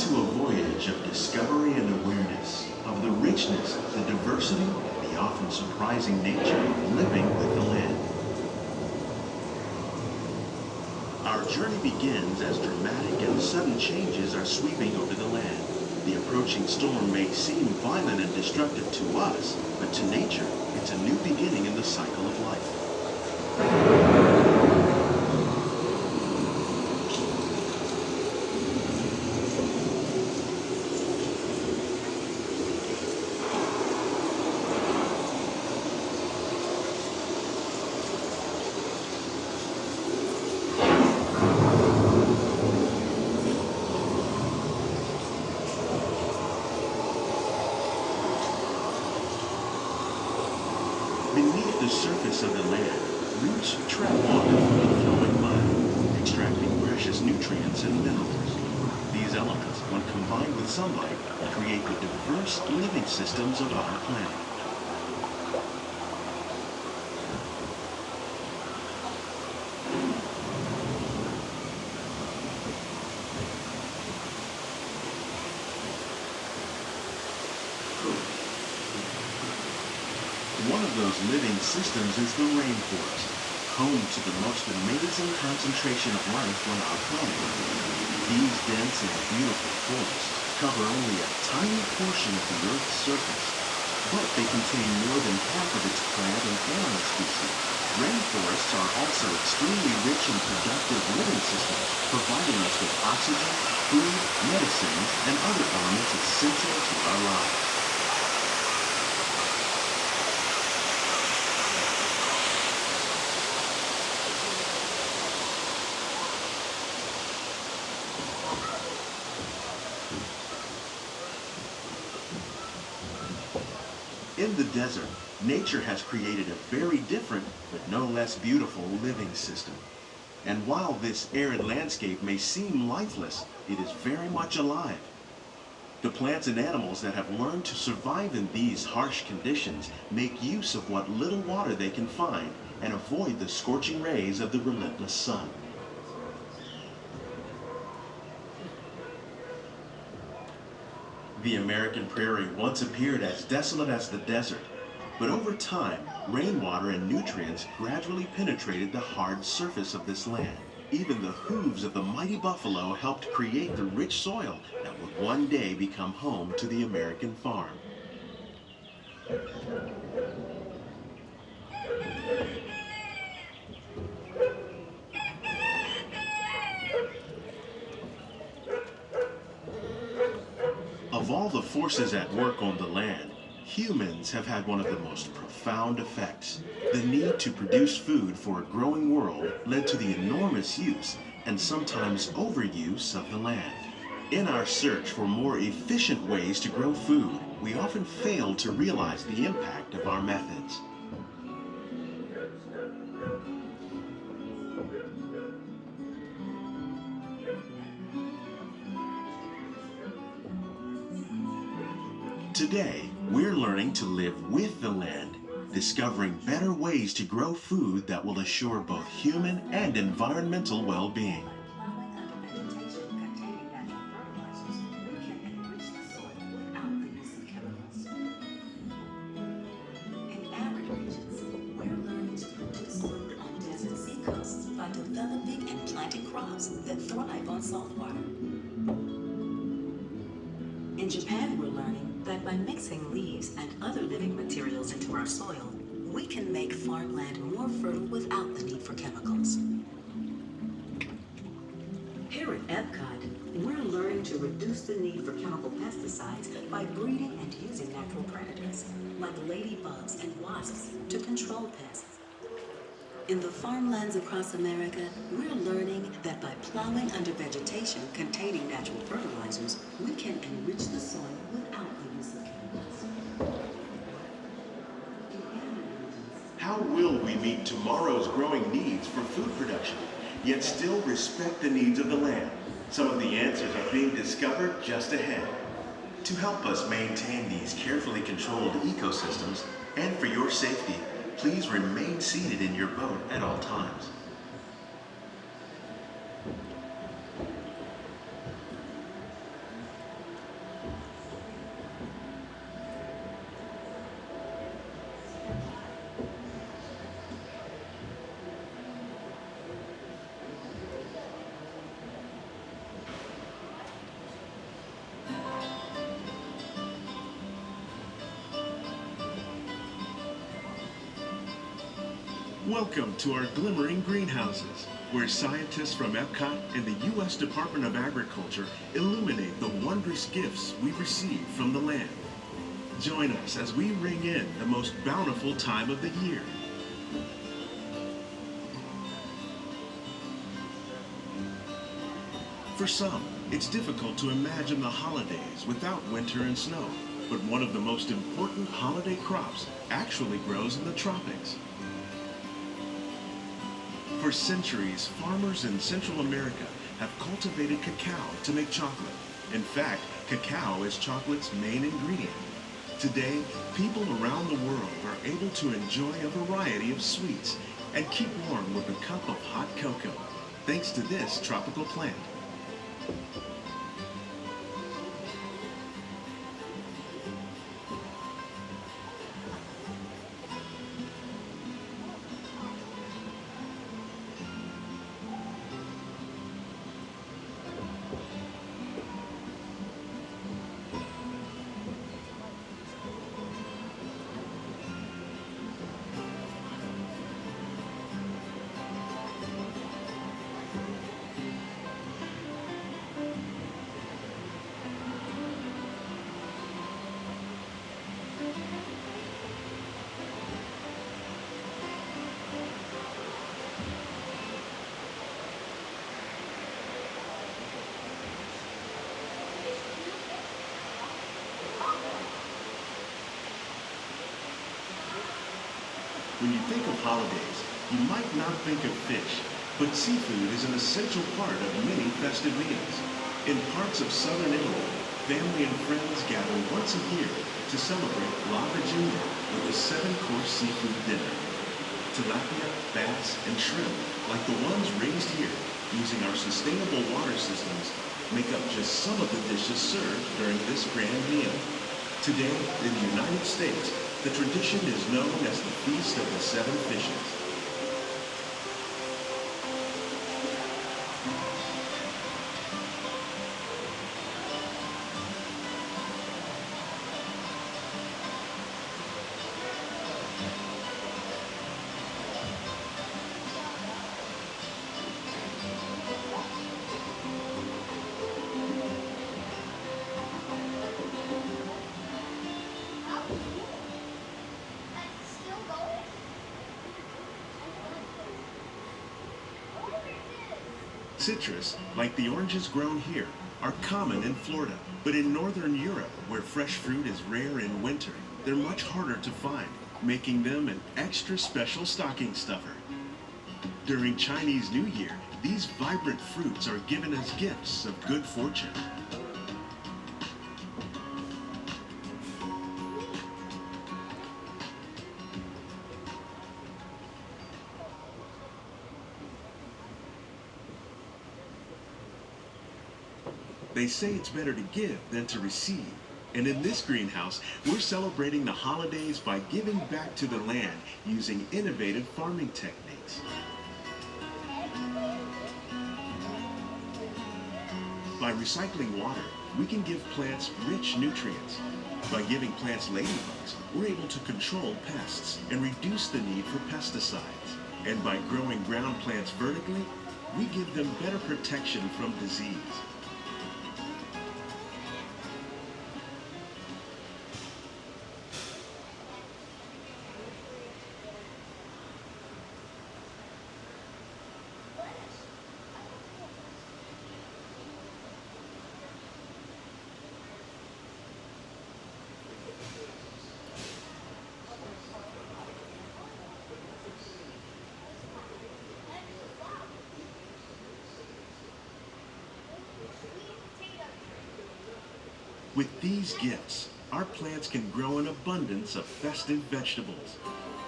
into a voyage of discovery and awareness of the richness, the diversity, and the often surprising nature of living with the land. Our journey begins as dramatic and sudden changes are sweeping over the land. The approaching storm may seem violent and destructive to us, but to nature, it's a new beginning in the cycle of life. Beneath the surface of the land, roots trap water from the flowing mud, extracting precious nutrients and minerals. These elements, when combined with sunlight, create the diverse living systems of our planet. One of those living systems is the rainforest, home to the most amazing concentration of life on our planet. These dense and beautiful forests cover only a tiny portion of the Earth's surface, but they contain more than half of its plant and animal species. Rainforests are also extremely rich and productive living systems, providing us with oxygen, food, medicines, and other elements essential to our lives. In the desert, nature has created a very different, but no less beautiful living system. And while this arid landscape may seem lifeless, it is very much alive. The plants and animals that have learned to survive in these harsh conditions make use of what little water they can find and avoid the scorching rays of the relentless sun. The American prairie once appeared as desolate as the desert, but over time, rainwater and nutrients gradually penetrated the hard surface of this land. Even the hooves of the mighty buffalo helped create the rich soil that would one day become home to the American farm. Of all the forces at work on the land, humans have had one of the most profound effects. The need to produce food for a growing world led to the enormous use and sometimes overuse of the land. In our search for more efficient ways to grow food, we often fail to realize the impact of our methods. Today, we're learning to live with the land, discovering better ways to grow food that will assure both human and environmental well-being. Developing and planting crops that thrive on salt water. In Japan, we're learning that by mixing leaves and other living materials into our soil, we can make farmland more fertile without the need for chemicals. Here at Epcot, we're learning to reduce the need for chemical pesticides by breeding and using natural predators, like ladybugs and wasps, to control pests. In the farmlands across America, we're learning that by plowing under vegetation containing natural fertilizers, we can enrich the soil without the use of chemicals. How will we meet tomorrow's growing needs for food production, yet still respect the needs of the land? Some of the answers are being discovered just ahead. To help us maintain these carefully controlled ecosystems, and for your safety, please remain seated in your boat at all times. Welcome to our glimmering greenhouses, where scientists from Epcot and the U.S. Department of Agriculture illuminate the wondrous gifts we receive from the land. Join us as we ring in the most bountiful time of the year. For some, it's difficult to imagine the holidays without winter and snow, but one of the most important holiday crops actually grows in the tropics. For centuries, farmers in Central America have cultivated cacao to make chocolate. In fact, cacao is chocolate's main ingredient. Today, people around the world are able to enjoy a variety of sweets and keep warm with a cup of hot cocoa, thanks to this tropical plant. When you think of holidays, you might not think of fish, but seafood is an essential part of many festive meals. In parts of southern Italy, family and friends gather once a year to celebrate La Virginia with a 7-course seafood dinner. Tilapia, bass, and shrimp, like the ones raised here using our sustainable water systems, make up just some of the dishes served during this grand meal. Today, in the United States, the tradition is known as the Feast of the Seven Fishes. Citrus, like the oranges grown here, are common in Florida, but in northern Europe, where fresh fruit is rare in winter, they're much harder to find, making them an extra special stocking stuffer. During Chinese New Year, these vibrant fruits are given as gifts of good fortune. They say it's better to give than to receive. And in this greenhouse, we're celebrating the holidays by giving back to the land using innovative farming techniques. By recycling water, we can give plants rich nutrients. By giving plants ladybugs, we're able to control pests and reduce the need for pesticides. And by growing ground plants vertically, we give them better protection from disease. With these gifts, our plants can grow an abundance of festive vegetables.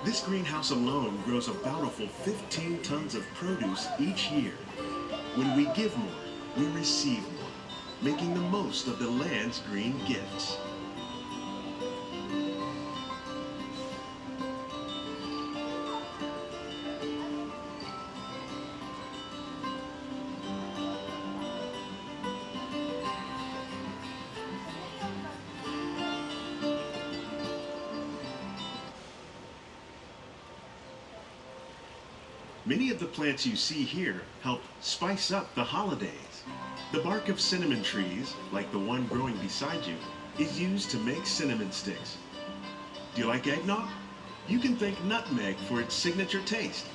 This greenhouse alone grows a bountiful 15 tons of produce each year. When we give more, we receive more, making the most of the land's green gifts. Many of the plants you see here help spice up the holidays. The bark of cinnamon trees, like the one growing beside you, is used to make cinnamon sticks. Do you like eggnog? You can thank nutmeg for its signature taste.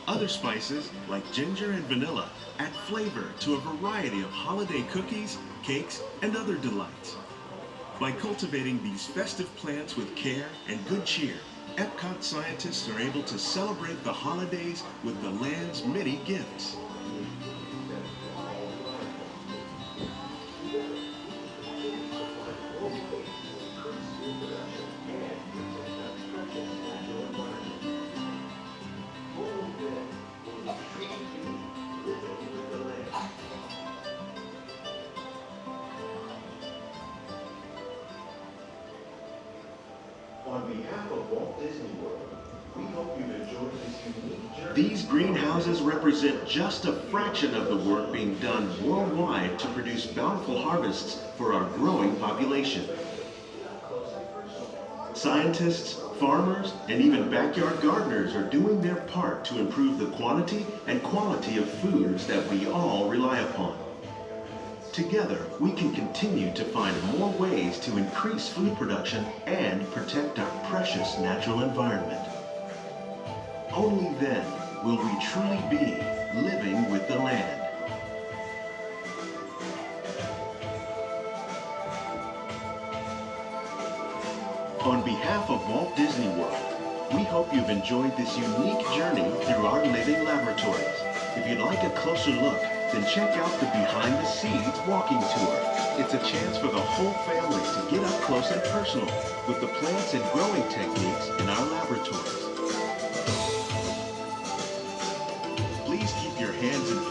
Other spices, like ginger and vanilla, add flavor to a variety of holiday cookies, cakes, and other delights. By cultivating these festive plants with care and good cheer, Epcot scientists are able to celebrate the holidays with the land's many gifts. On behalf of Walt Disney World, we hope you've enjoyed this unique journey. These greenhouses represent just a fraction of the work being done worldwide to produce bountiful harvests for our growing population. Scientists, farmers, and even backyard gardeners are doing their part to improve the quantity and quality of foods that we all rely upon. Together, we can continue to find more ways to increase food production and protect our precious natural environment. Only then will we truly be living with the land. On behalf of Walt Disney World, we hope you've enjoyed this unique journey through our living laboratories. If you'd like a closer look, then check out the Behind the Seeds walking tour. It's a chance for the whole family to get up close and personal with the plants and growing techniques in our laboratories. Please keep your hands and feet